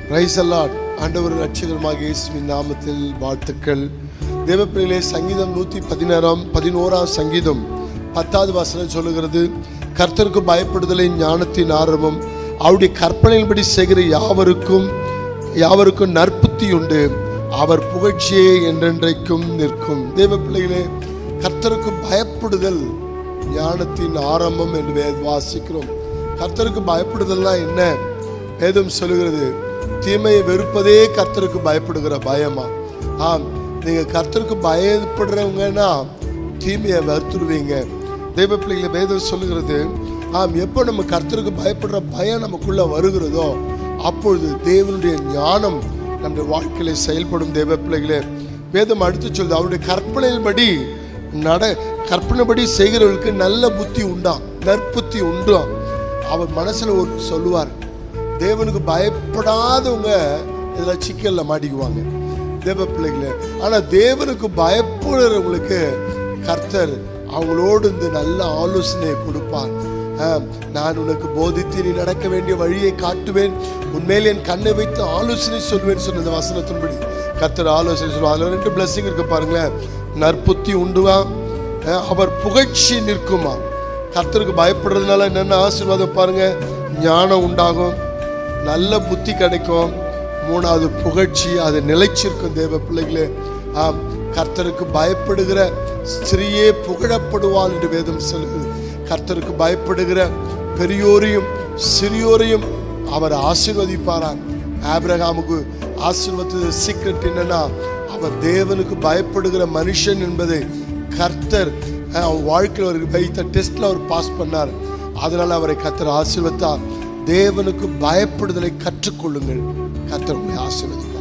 Praise the Lord. ஆண்டவர் ரட்சகருமாகிய இயேசுவின் நாமத்தில் வாழ்த்துக்கள். தேவப்பிள்ளைகளே, சங்கீதம் 111 சங்கீதம் 10வது வசனம் சொல்லுகிறது, கர்த்தருக்கு பயப்படுதலை ஞானத்தின் ஆரம்பம், அவருடைய கற்பனையின்படி செய்கிற யாவருக்கும் நற்புத்தி உண்டு, அவர் புகழ்ச்சியே என்றென்றைக்கும் நிற்கும். தேவப்பிள்ளைகளே, கர்த்தருக்கு பயப்படுதல் ஞானத்தின் ஆரம்பம் என்று வாசிக்கிறோம். கர்த்தருக்கு பயப்படுதல்னா என்ன? வேதம் சொல்லுகிறது, தீமையை வெறுப்பதே கர்த்தருக்கு பயப்படுகிற பயமா? ஆம், நீங்க கர்த்தருக்கு பயப்படுறவங்கன்னா தீமையை வெறுத்துருவீங்க. தெய்வ பிள்ளைகளை வேதம் சொல்லுகிறது, ஆம், எப்போ நம்ம கர்த்தருக்கு பயப்படுற பயம் நமக்குள்ள வருகிறதோ அப்பொழுது தேவனுடைய ஞானம் நம்முடைய வாழ்க்கையில செயல்படும். தெய்வ பிள்ளைகளே, வேதம் அடுத்து சொல்லுது, அவருடைய கற்பனைப்படி செய்கிறவர்களுக்கு நல்ல புத்தி உண்டாம், நற்புத்தி உண்டாம். அவர் மனசுல ஒரு சொல்லுவார், தேவனுக்கு பயப்படாதவங்க இதுல சிக்கல்ல மாட்டிக்குவாங்க. தேவ பிள்ளைகளே, ஆனா தேவனுக்கு பயப்படுறவங்களுக்கு கர்த்தர் அவங்களோடு இந்த நல்ல ஆலோசனையை கொடுப்பார். நான் உனக்கு போதித்து நீ நடக்க வேண்டிய வழியை காட்டுவேன், உன்மேல் என் கண்ணை வைத்து ஆலோசனை சொல்வேன் சொன்ன இந்த வசனத்தின்படி கர்த்தர் ஆலோசனை சொல்லுவார். அதுல 2 பிளஸிங் இருக்கு பாருங்களேன். நற்புத்தி உண்டுவா, அவர் புகழ்ச்சி நிற்குமா. கர்த்தருக்கு பயப்படுறதுனால என்னென்ன ஆசீர்வாதம் பாருங்க, ஞானம் உண்டாகும், நல்ல புத்தி கிடைக்கும், 3வது புகழ்ச்சி, அது நிலைச்சிருக்கும். தேவ பிள்ளைகளே, ஆம், கர்த்தருக்கு பயப்படுகிற ஸ்திரீயே புகழப்படுவாள் என்று வேதம் சொல்லுது. கர்த்தருக்கு பயப்படுகிற பெரியோரையும் சிறியோரையும் அவர் ஆசீர்வதிப்பாராம். ஆபிரகாமுக்கு ஆசீர்வாதத்து சீக்ரெட் என்னன்னா, அவர் தேவனுக்கு பயப்படுகிற மனுஷன் என்பதை கர்த்தர் அவன் வாழ்க்கையில் அவருக்கு வைத்த டெஸ்ட்ல அவர் பாஸ் பண்ணார். அதனால அவரை கர்த்தர் ஆசீர்வதித்தார். தேவனுக்கு பயப்படுதலை கற்றுக்கொள்ளுங்கள், கர்த்தர் உங்களை ஆசீர்வதிப்பார்.